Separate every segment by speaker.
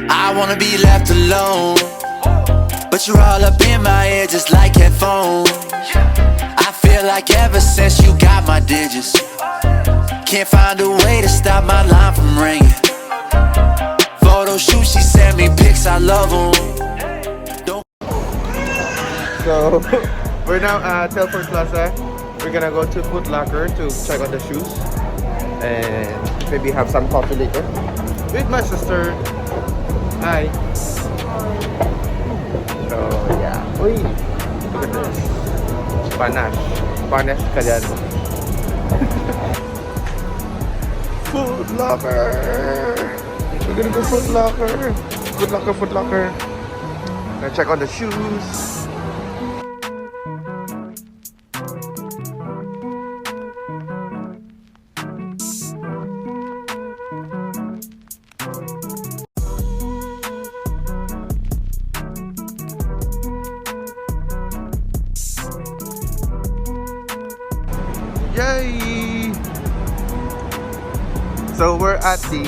Speaker 1: I wanna be left alone, but you're all up in my head just like headphones. I feel like ever since you got my digits, can't find a way to stop my line from ringing. Photo shoot, she sent me pics, I love them.
Speaker 2: So, we're now at Telford Plaza. We're gonna go to Foot Locker to check on the shoes and maybe have some coffee later with my sister. Hi. So, yeah. Uy, look at this. Panache. Panache ka dyan. Foot Locker. We're gonna go Foot Locker. Foot Locker, Foot Locker. Gonna check on the shoes. Yay! So we're at the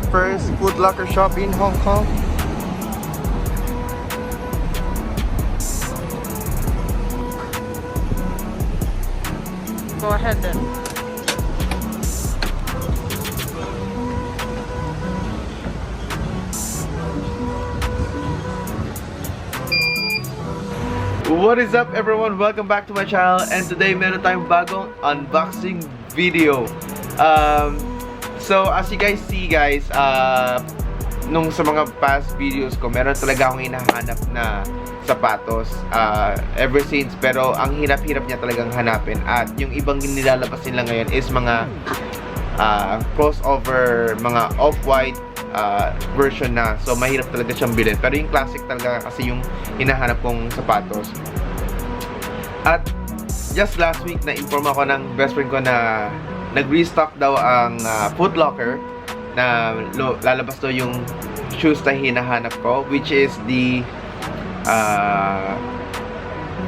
Speaker 2: first Foot Locker shop in Hong Kong.
Speaker 3: Go ahead then.
Speaker 2: What is up everyone? Welcome back to my channel, and today meron tayong bagong unboxing video. So as you guys see guys, nung sa mga past videos ko, meron talaga akong hinahanap na sapatos ever since, pero ang hirap-hirap niya talagang hanapin, at yung ibang nilalabas nila ngayon is mga crossover, mga off-white version na, so mahirap talaga siyang bilhin. Pero yung classic talaga kasi yung hinahanap kong sapatos. At just last week na-inform ako ng best friend ko na nag-restock daw ang Foot Locker, na lalabas daw yung shoes na hinahanap ko, which is the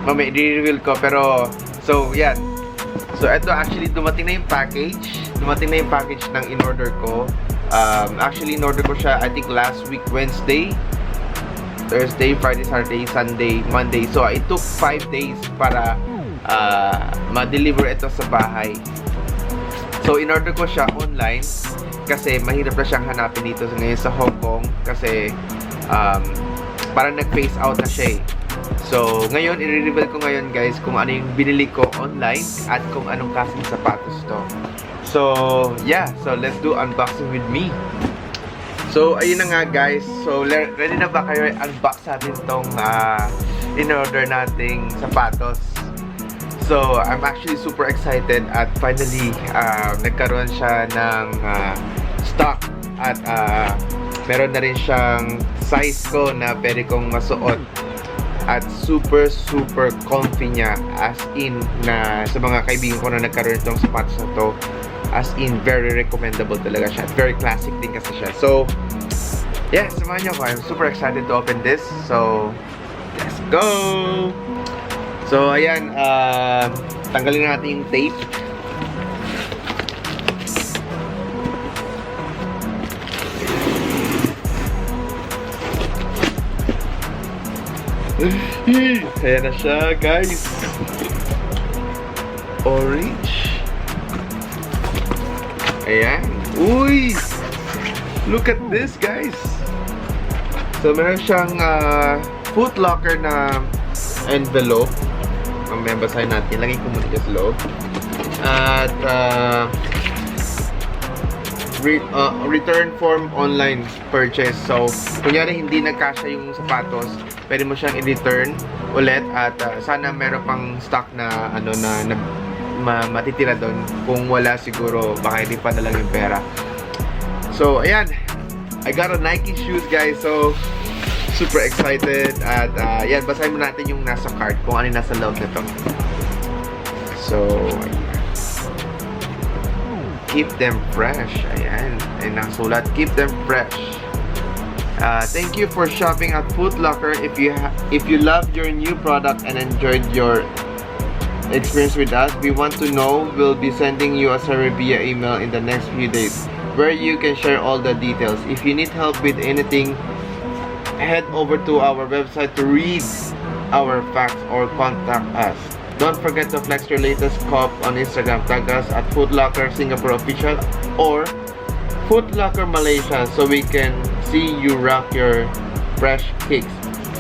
Speaker 2: mamaya i-reveal ko, pero so yan. So ito, actually dumating na yung package ng in-order ko. Actually in-order ko siya I think last week Wednesday, Thursday, Friday, Saturday, Sunday, Monday. So it took 5 days para ma-deliver ito sa bahay. So in-order ko siya online kasi mahirap na siyang hanapin dito ngayon sa Hong Kong, kasi parang nag-phase out na siya eh. So ngayon i-reveal ko ngayon guys kung ano yung binili ko online at kung anong klaseng sapatos to. So yeah, so let's do unboxing with me. So ayun na nga guys, so ready na ba kayo unbox natin tong in-order nating sapatos? So I'm actually super excited at finally nagkaroon siya ng stock, at meron na rin siyang size ko na pwede kong masuot, at super comfy niya, as in na sa mga kaibigan ko na nagkaroon itong sapatos na to, as in very recommendable talaga siya, very classic din kasi siya. So yeah, samahan niyo ako. I'm super excited to open this, so let's go. So ayan, tanggalin natin yung tape. Ayan na siya guys, orange. Ayan. Uy! Look at this guys. So meron siyang Foot Locker na envelope. Ang basahin natin, lagay ko muna sa loob. At return form online purchase. So kunyari hindi nagkasya yung sapatos, pwede mo siyang i-return ulit, at sana meron pang stock na ano na matitira doon. Kung wala, siguro baka hindi pa na lang yung pera. So ayan, I got a Nike shoes guys, so super excited. At yan, basahin mo natin yung nasa card, kung ano yung nasa loob nito. So keep them fresh. Ayan, ay nasulat, keep them fresh. Thank you for shopping at Foot Locker. If you loved your new product and enjoyed your experience with us, we want to know. We'll be sending you a survey via email in the next few days. where you can share all the details. If you need help with anything, head over to our website to read our facts or contact us. Don't forget to flex your latest cop on Instagram. Tag us at Foot Locker Singapore Official or Foot Locker Malaysia so we can see you rock your fresh kicks.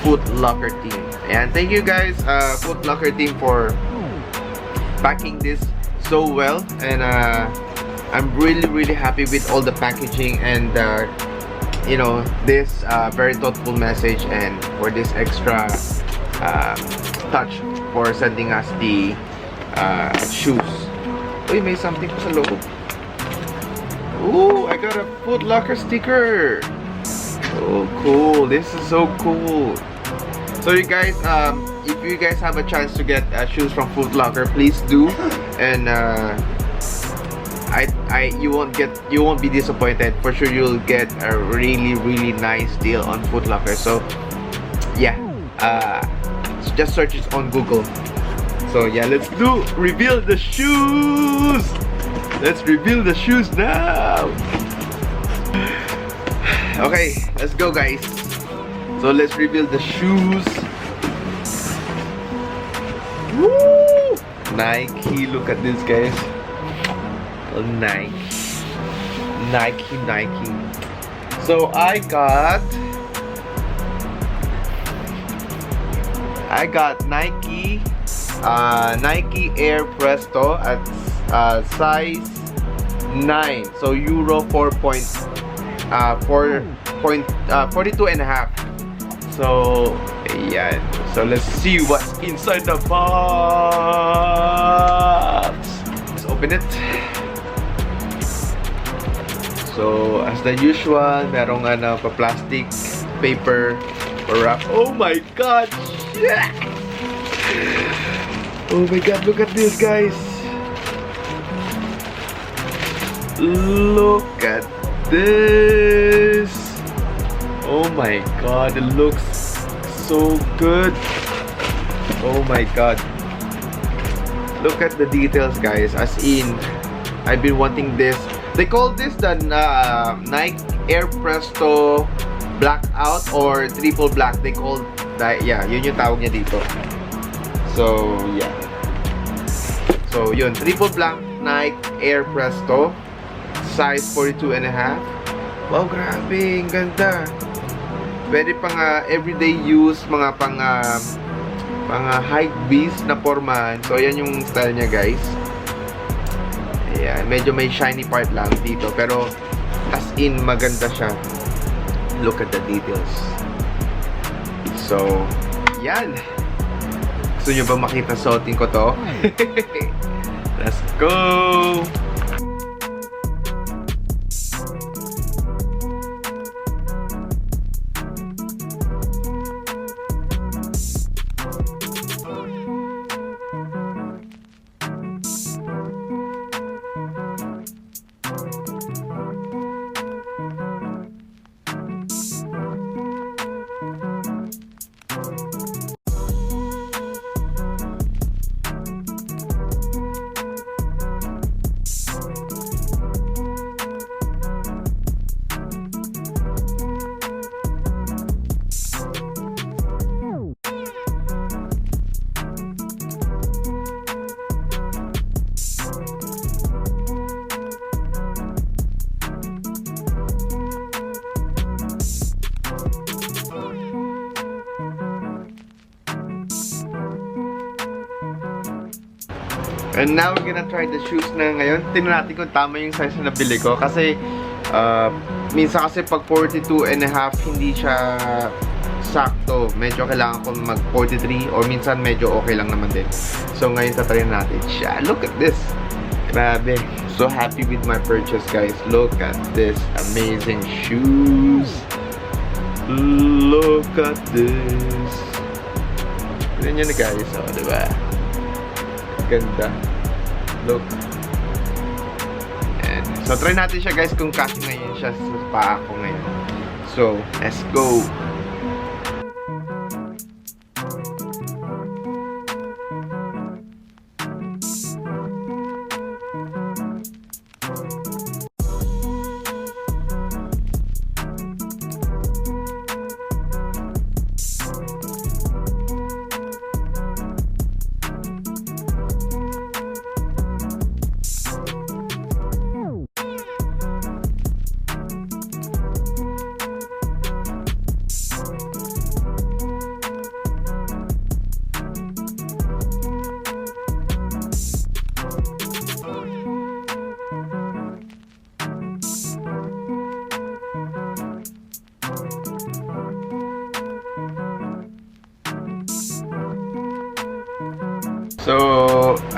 Speaker 2: Foot Locker team. And thank you guys, Foot Locker team, for packing this so well. And I'm really happy with all the packaging and you know, this very thoughtful message, and for this extra touch for sending us the shoes. Uy, may something pa sa loob. Ooh, I got a Foot Locker sticker. Oh, cool. This is so cool. So you guys, if you guys have a chance to get shoes from Foot Locker, please do. And you won't be disappointed. For sure, you'll get a really nice deal on Foot Locker. So yeah, just search it on Google. So yeah, let's reveal the shoes. Let's reveal the shoes now. Okay, let's go, guys. So let's reveal the shoes. Woo! Nike, look at this, guys. Oh, Nike. So I got Nike Air Presto at size 9, so Euro 42 and a half. So yeah, so let's see what's inside the box. Let's open it. So as the usual, merong pa-plastic paper or wrap. Oh my god! Yeah! Oh my god, look at this, guys. Look at this. Oh my god, it looks so good. Oh my god. Look at the details, guys. As in, I've been wanting this. They call this the Nike Air Presto Blackout or Triple Black. They call that, yeah, yun yung tawag niya dito. So yeah. So yun, Triple Black Nike Air Presto, size 42 and a half. Wow, grabe, ang ganda. Pwede pang everyday use, mga pang hype beast na formahan. So yan yung style niya, guys. Ayan, medyo may shiny part lang dito, pero as in maganda siya. Look at the details. So yan. Gusto nyo ba makita suotin ko to? Let's go! And now we're gonna try the shoes na ngayon. Tingnan natin kung tama yung size na nabili ko. Kasi, minsan kasi pag 42 and a half, hindi siya sakto. Medyo kailangan ko mag 43 or minsan medyo okay lang naman din. So ngayon tatry natin siya. Look at this. Grabe. So happy with my purchase, guys. Look at this amazing shoes. Look at this. Tignan nyo na, guys. O, diba? Ganda. Look. And so try natin siya, guys, kung kasi ngayon siya sa paa ko ngayon. So let's go.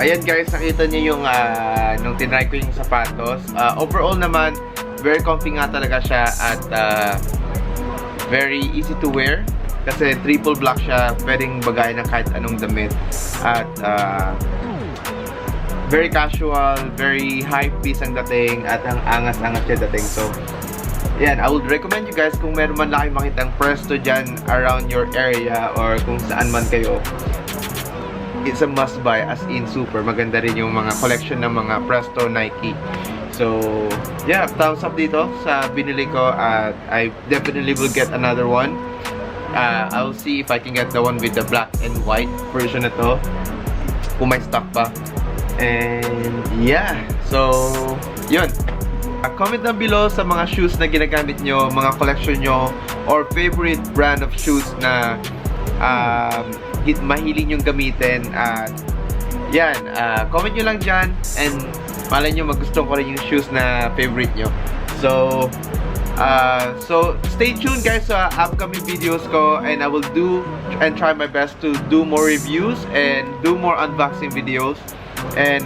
Speaker 2: ayan guys, nakita niyo yung nung tinry ko yung sapatos. Overall naman, very comfy nga talaga siya at very easy to wear. Kasi triple black siya, pwedeng bagay ng kahit anong damit. At very casual, very high piece ang dating at ang angas-angas siya dating. So, yan, I would recommend you guys kung meron man lang kayong makitang Presto dyan around your area or kung saan man kayo. It's a must buy, as in super. Maganda rin yung mga collection ng mga Presto Nike. So, yeah, thumbs up dito sa binili ko at I definitely will get another one. I'll see if I can get the one with the black and white version na to. Kung may stock pa. And yeah, so, yun. Comment down below sa mga shoes na ginagamit nyo, mga collection nyo, or favorite brand of shoes na mahiling yung gamitin. At yan, comment nyo lang dyan and malay nyo magustuhan ko rin yung shoes na favorite nyo. So stay tuned guys sa upcoming videos ko, and I will do and try my best to do more reviews and do more unboxing videos. And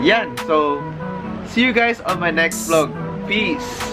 Speaker 2: yan, so see you guys on my next vlog. Peace!